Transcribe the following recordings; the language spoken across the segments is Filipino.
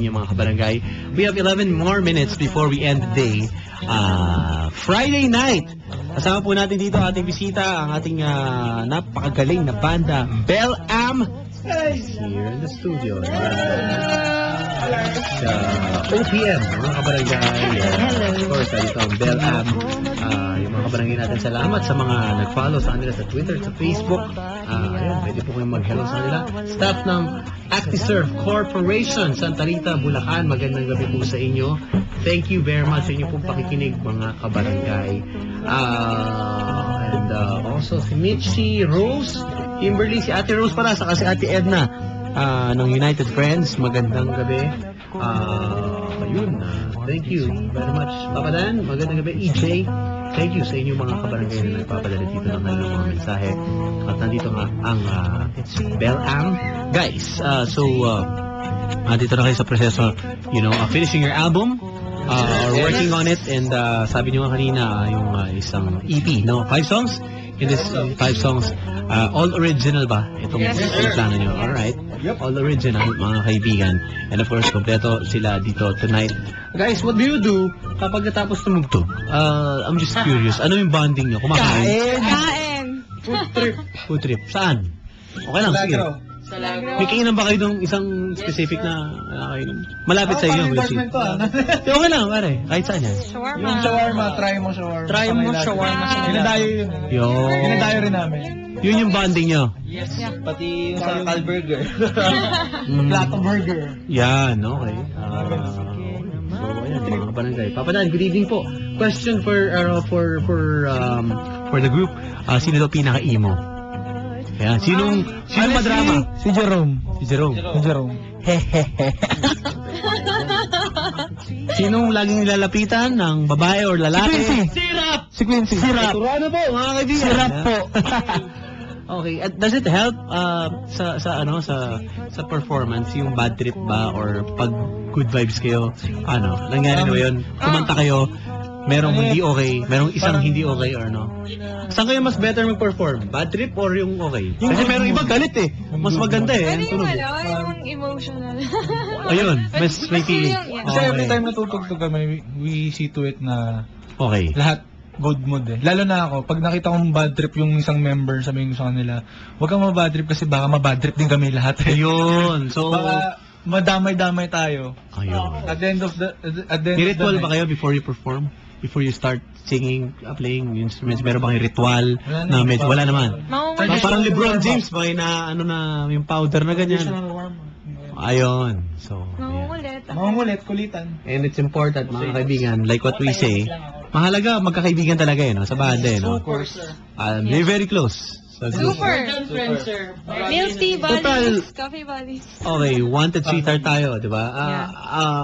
yung mga kabarangay. We have 11 more minutes before we end the day. Friday night. Kasama po natin dito ating bisita, ang ating napakagaling na banda, Bel Am. Here in the studio. OPM, mga kabarangay. Of course, dito ang Bel Am. Yung mga kabarangay natin, salamat sa mga nag-follow sa kanila sa Twitter, sa Facebook. Ayun, pwede po kayong mag-hello sa kanila. Staff ng ActiServe Corporation, Santa Rita, Bulacan. Magandang gabi po sa inyo. Thank you very much sa inyo pong pakikinig, mga kabarangay. And also si Mitchie, Rose, Kimberly, si Ate Rose pala, saka si Ate Edna ng United Friends. Magandang gabi. Thank you very much. Papa Dan, magandang gabi. EJ, thank you sa inyo mga kabarangay na nagpapadala dito ng kanilang mga mensahe. At nandito nga ang Bel Am. Guys, dito na kayo sa proseso, finishing your album, or working on it, and sabi nyo nga kanina, yung isang EP, 5 songs? In this 5 songs, all original ba? Itong plano nyo. Alright. All original, mga kaibigan. And of course, kompleto sila dito tonight. Guys, what do you do kapag natapos tumugtog? I'm just curious. Ano yung bonding nyo? Kumakain? Kain! Food trip. Saan? Okay lang, sige. May kainan ba kayo ng isang specific na kainan? Malapit sa inyo. Okay lang, pare. Kahit saan yan. Shawarma. Yung shawarma, try mo shawarma. Try mo shawarma. Dinadayo yun. Dinadayo rin namin. Yun yung bonding nyo. Yes. Pati yung sa burger. Plato burger. Yan, okay. So, ayan, mga kabarangay. Papa Dan, good evening po. Question for the group. Sino daw pinaka-emo? Ayan, sinong madrama? Si Jerome. Si Jerome. Sinong laging nilalapitan ng babae or lalaki? Si Quincy. Sirap. Turano po, mga kaibigan. Sirap po. Okay, does it help sa performance yung bad trip ba or pag good vibes kayo? Nangyari na ba yun? Kumanta kayo, merong hindi okay, merong isang hindi okay or no? Saan kayo mas better mag-perform? Bad trip or yung okay? Kasi merong iba galit eh. Mas maganda eh. Pwede yung emotional. Ayun, may feeling. Kasi every time natutugtog kami, we see to it na okay. lahat good mood eh. Lalo na ako, pag nakita kong bad trip yung isang member, sabihin ko sa kanila, huwag kang mabad trip kasi baka mabad trip din kami lahat eh. Ayun. So, baka madamay-damay tayo. Ayun. At the end of the May ritual ba kayo before you perform? Before you start singing, playing instruments, meron ba kayong ritual na medyo wala naman? Parang LeBron James ba na yung powder na ganyan? Ayun. So, Mangungulit, kulitan. and it's important, mga kaibigan, like what we say, mahalaga magkakaibigan talaga sa banda no? They're very close. Super friends, sir. Milk tea buddies, coffee buddies. Okay, wanted sweetheart tayo, di ba?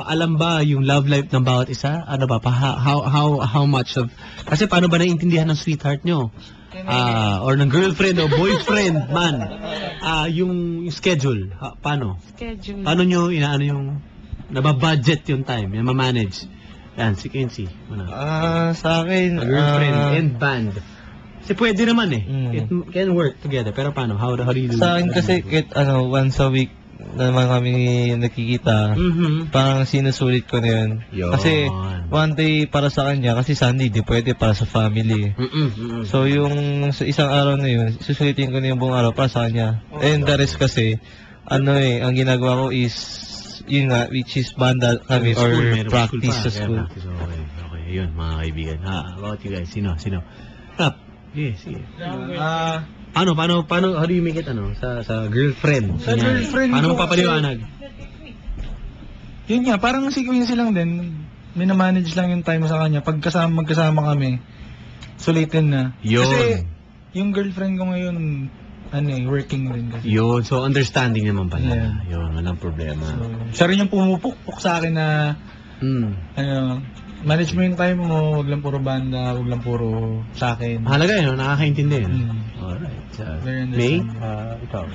Alam ba yung love life ng bawat isa? Ano ba? How much of... Kasi paano ba naiintindihan ng sweetheart nyo? Or ng girlfriend o boyfriend man? Yung schedule. Paano? Schedule. Paano nyo inaano yung... Nababudget yung time, yung ma-manage? Yan, si Kenzie. Sa akin, Girlfriend and band. Kasi pwede naman eh. It can work together. Pero paano? How do you do? sa akin kasi once a week naman kami nakikita, parang sinusulit ko na yun. Kasi one day para sa kanya, kasi Sunday di pwede para sa family. So yung sa isang araw na yun, susulitin ko na yung buong araw para sa kanya. And the rest kasi, ang ginagawa ko is yun nga, which is banda kami or practice sa school. Okay, yun mga kaibigan. About you guys, sino? Yes. Paano, how do you make it, sa girlfriend? Sa girlfriend paano mo ko, papaliwanag? Yun nga, parang si Quincy lang din, minamanage lang yung time sa kanya. Pag magkasama kami, sulitin na. Yun. Kasi, yung girlfriend ko ngayon, working rin kasi. Yun, so understanding naman pala. Yeah. Yun, walang problema. So, siya rin yung pumupukpok sa akin na, manage mo yung time mo, wag lang puro banda, wag lang puro sa akin. Mahalaga yun, nakakaintindi yun. Alright. May? Ikaw.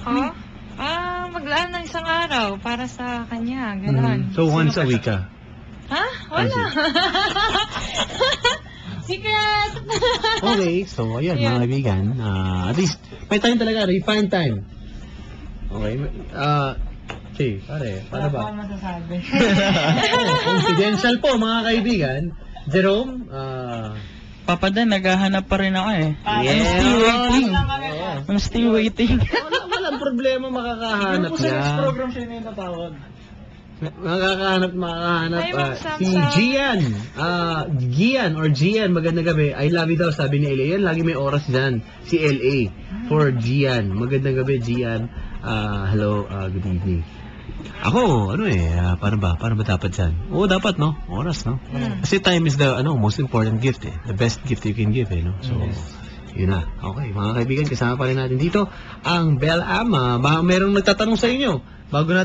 Maglaan ng isang araw para sa kanya, gano'n. So once a week ka? Ha? Wala. Secret! Okay, so ayan mga kaibigan. At least, may time talaga, you find time. Okay. birthday. Pare, paano ba? Wala pa masasabi. Confidential po, mga kaibigan. Jerome, Papa Dan, naghahanap pa rin ako eh. yes. I'm still waiting. Walang problema makakahanap niya. program siya na yung natawag. Makakahanap. Ay, Ma'am Si Samsam. Gian. Gian, magandang gabi. I love you daw, sabi ni LA. Yan, lagi may oras dyan. Si LA. For Gian. Magandang gabi, Gian. Hello, good evening. Ako, paano ba dapat dyan? Oo, dapat, no? Oras, no? Kasi time is the, most important gift, eh. The best gift you can give, eh, no? So, yun na. Okay, mga kaibigan, kasama pa rin natin dito ang Bel Am. Merong nagtatanong sa inyo. Bago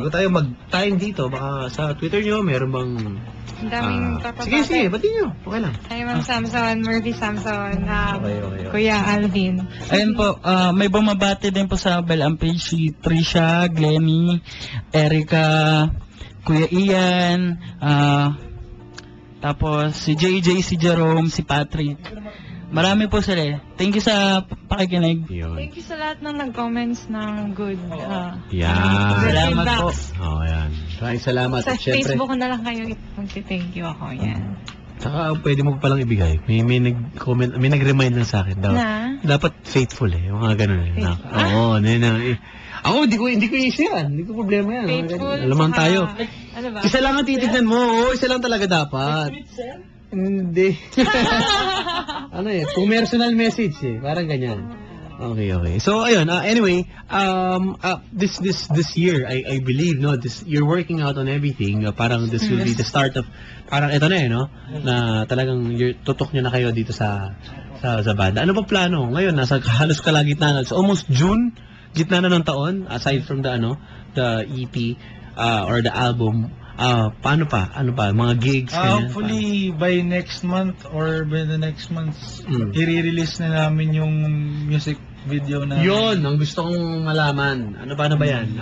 tayo mag-time dito, baka sa Twitter nyo, meron bang... Ang daming Sige, batiin nyo. Okay lang. Hi, Ma'am Samson, Murphy Samson, Okay. Kuya Alvin. Ayun po, may bumabati din po sa Bel Am page si Trisha, Glenny, Erica, Kuya Ian, tapos si JJ, si Jerome, si Patrick. Marami po sila eh. Thank you sa pakikinig. Yun. Thank you sa lahat ng nag-comments ng good. Yan. Salamat po. Yan. Maraming salamat. Sa At syempre, Facebook ko na lang kayo mag-thank you ako. Yan. saka pwede mo pa palang ibigay. May nag-comment, may nag-remind lang sa akin. Dapat faithful eh. Yung mga ganun eh. Oo, ako, hindi ko i-share. Hindi ko problema yan. Faithful. Alaman saka- tayo. Ano ba? Isa lang ang titignan mo. Oo, isa lang talaga dapat. Hindi. Personal message eh. Parang ganyan. Okay. So, ayun. Anyway, this year, I believe, no, you're working out on everything. Parang this will be the start of, parang ito na no? Na talagang tutok nyo na kayo dito sa banda. Ano ba plano? Ngayon, nasa halos kalagitnaan. It's almost June, gitna na ng taon, aside from the EP, or the album. Paano pa? Ano pa? Mga gigs? ganyan? Hopefully by next month or by the next months, i-release na namin yung music video na. Yun, ang gusto kong malaman. Ano ba yan?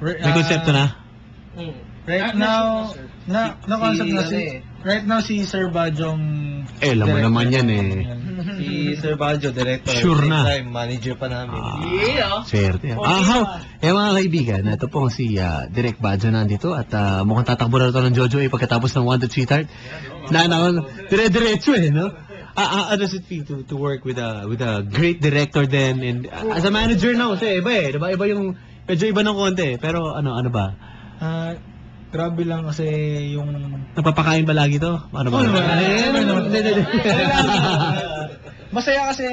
May konsepto na? Right now, na-concept na si... Right now si Sir Bajong... Alam mo naman yan eh. Si Sir Bajo, director. Sure na. Time, manager pa namin. Swerte. Mga kaibigan, ito po si Direk Bajo nandito at mukhang tatakbo na ito ng Jojo pagkatapos ng 1 to 3 start. Dire-diretso no? How does it feel to work with a great director then and as a manager now? Kasi iba eh, diba? Iba yung, medyo iba ng konti. Pero ano ba? Grabe lang kasi yung... Napapakain ba lagi to? Ano ba? Masaya kasi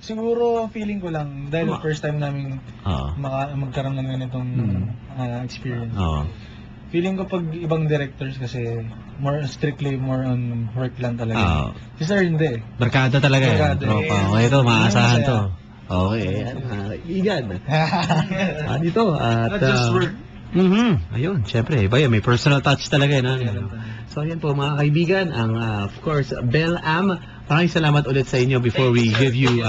siguro feeling ko lang dahil first time namin magkaroon ng ganitong experience. Feeling ko pag ibang directors kasi more on work lang talaga. Si Sir hindi. Barkada talaga eh. Tropa. Okay to, maasahan to. Okay. Igan. Dito. At, just work. Ayun, syempre, iba yan. May personal touch talaga no? So, yan po mga kaibigan. Ang, of course, Bel Am. Maraming salamat ulit sa inyo before we give you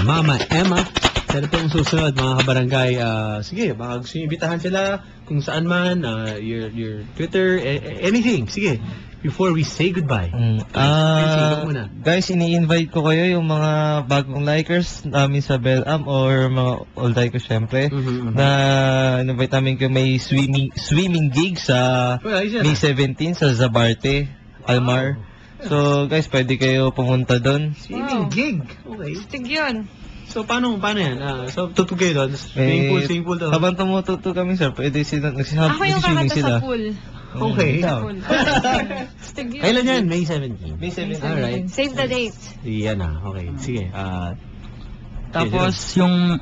Mama Emma. Sana po ang susunod, mga kabarangay. Sige, baka gusto nyo imbitahan sila kung saan man, your Twitter, anything. Sige, before we say goodbye. Guys, ini-invite ko kayo yung mga bagong likers namin sa Bel Am or mga old likers syempre. Na invite namin kayo may swimming gig sa May 17 sa Zabarte, Almar. So guys, pwede kayo pumunta doon. Swimming gig. Okay. Stig yun. So, paano yan? So, tutug kayo doon? Swimming pool daw. Habang tumututo kami, sir, pwede nagsisabi Ako yung kakanta sa pool. Okay. Sa pool. Stig yun. Kailan yan? May 17. May 17. Alright. Save the date. Yan na. Okay. Sige. Tapos yung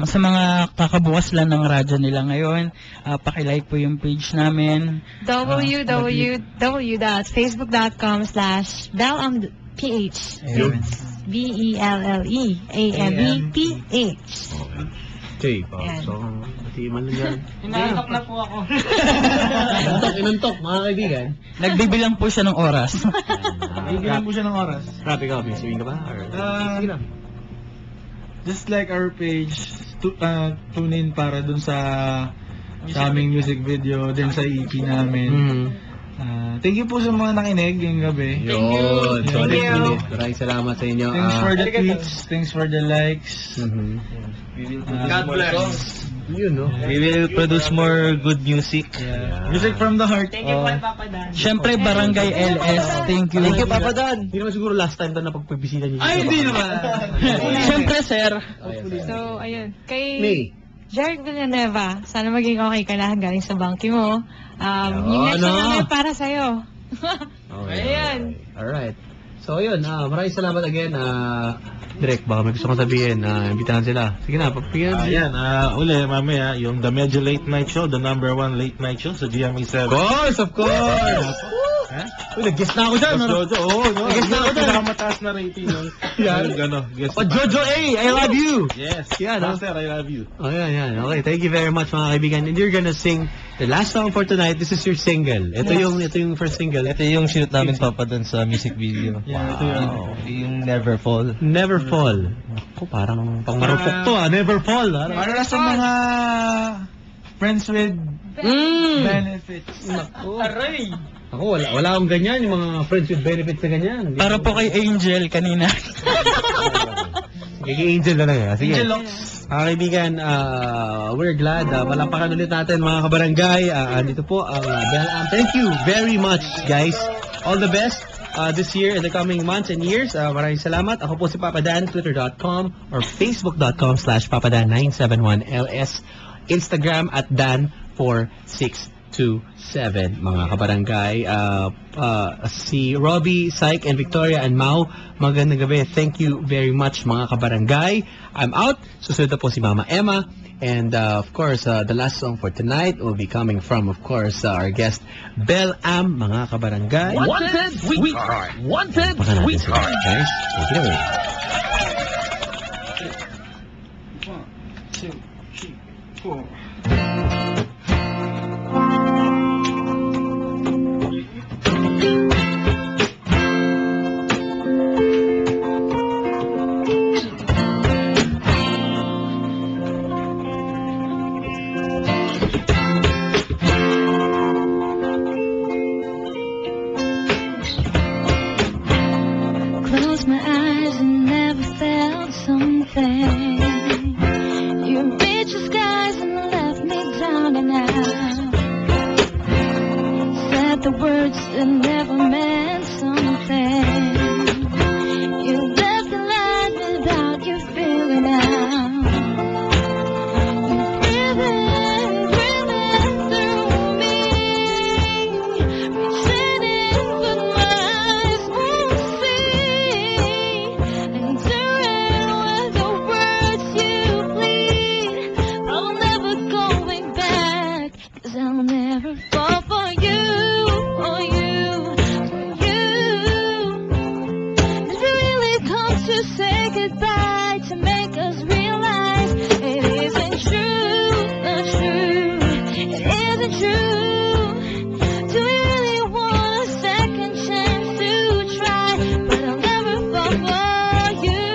sa mga kakabukas lang ng radyo nila ngayon, paki-like po yung page namin. www.facebook.com/BelAmPH. BELLEAMEPH. Okay. Yan. So, pati man lang dyan. Inantok na po ako. Inantok, mga kaibigan. Nagbibilang po siya ng oras. Bigyan po siya ng oras. Rapid copy. Swing ka ba? Or, sige lang. Just like our page, tune in para dun sa aming music video, din sa EP namin. Thank you po sa mga nakinig ngayong gabi. Yun. Thank you. Maraming salamat sa inyo. Thanks for the tweets, thanks for the likes. God bless. Yun, no? We will produce more good music. Music from the heart. Siyempre, Barangay LS. Thank you. Thank you, Papa Dan. Hindi naman siguro last time na napagpibisita niyo. Ay, hindi naman. Siyempre, sir. So, ayun. Kay May. Jared Villanueva, sana maging okay ka lahat galing sa bangki mo. Yung next song namin para sa'yo. Okay. Ayan. Alright. So, yun. Maraming salamat again. Direk, baka may gusto kong sabihin. Imbitahan sila. Sige na, papigyan. Ayan, uli, mamaya, yung The Medyo Late Night Show, the #1 late night show sa GMA7. Of course! Uy, nag-guess na ako dyan. Mas Jojo, oo, no? Nag-guess na ako dyan. Pinakamataas na rating nun. Yan. Guess Pa Jojo A, I love you! Yes. Yan, no? Master, I love you. Oh, yan. Okay, thank you very much mga kaibigan. And you're gonna sing the last song for tonight. This is your single. Ito yung first single. Ito yung shoot namin, Papa Dan, sa music video. Wow. Yung Never Fall. Never Fall. Ako, parang pangmarupok to Never Fall. Para sa mga friends with benefits. Ako, wala akong ganyan. Yung mga friends with benefits na ganyan. Para po kay Angel kanina. Sige, kay Angel na lang. Sige. Angel Mga kaibigan, we're glad. Palampakan ulit natin mga kabarangay. Dito po ang Bell Amp. Thank you very much, guys. All the best this year and the coming months and years. Maraming salamat. Ako po si Papa Dan, twitter.com or facebook.com/papadan971ls. Instagram at Dan4627 mga kabarangay. Si Robbie, Syke, and Victoria and Mau, magandang gabi. Thank you very much mga kabarangay. I'm out. Susunod na po si Mama Emma. And of course, the last song for tonight will be coming from, of course, our guest, Bell Am, mga kabarangay. Wanted Sweetheart. Wanted Baka natin sila, Sweetheart. guys. Take it away. 1, 2, 3, 4. Close my eyes and never felt something. You reached the skies and left me down and out. Said the words that never meant something. You left the light without you feeling out. You breathing through me, reaching in but my eyes won't see. And during with the words you plead, I'm never going back, 'cause I'll never fall for you, for you, for you. Did we really come to say goodbye, to make us realize it isn't true, not true, it isn't true? Do we really want a second chance to try? But I'll never fall for you.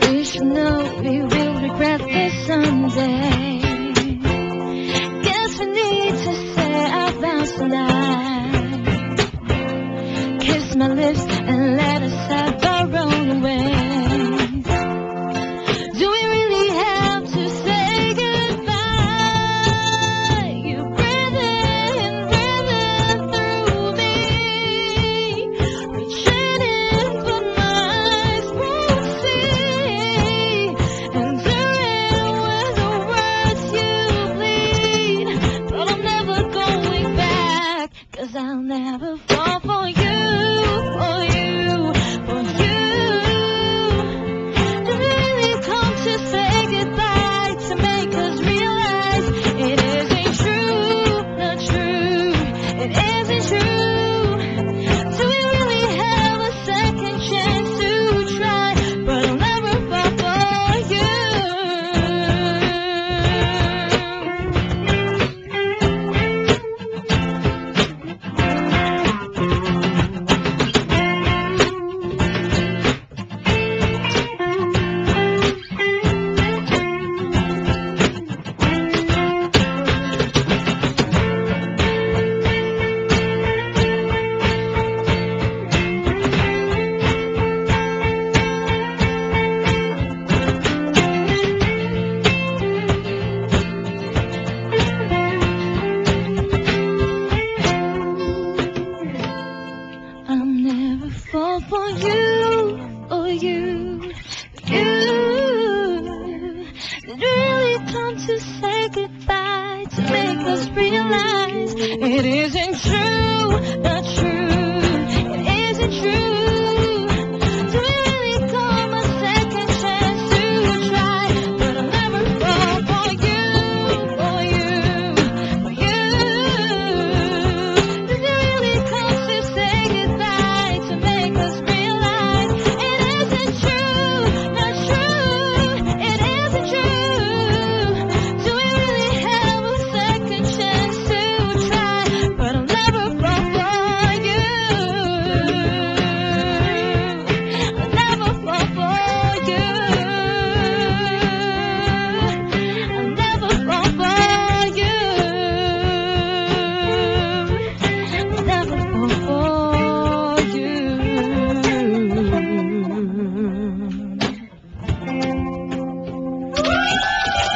We should know we will regret this someday. Guess we need to say our vows tonight. Kiss my lips and let us have our own ways. Do we really have to say goodbye? You breathing through me, reaching in but my eyes won't see. And during with the words you plead, but I'm never going back, 'cause I'll never fall for you, for you, for you. Did we really come to say goodbye, to make us realize it isn't true, not true, it isn't true? Do we really have a second chance to try? But I'll never fall for you.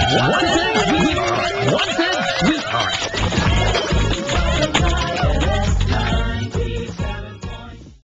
Wanted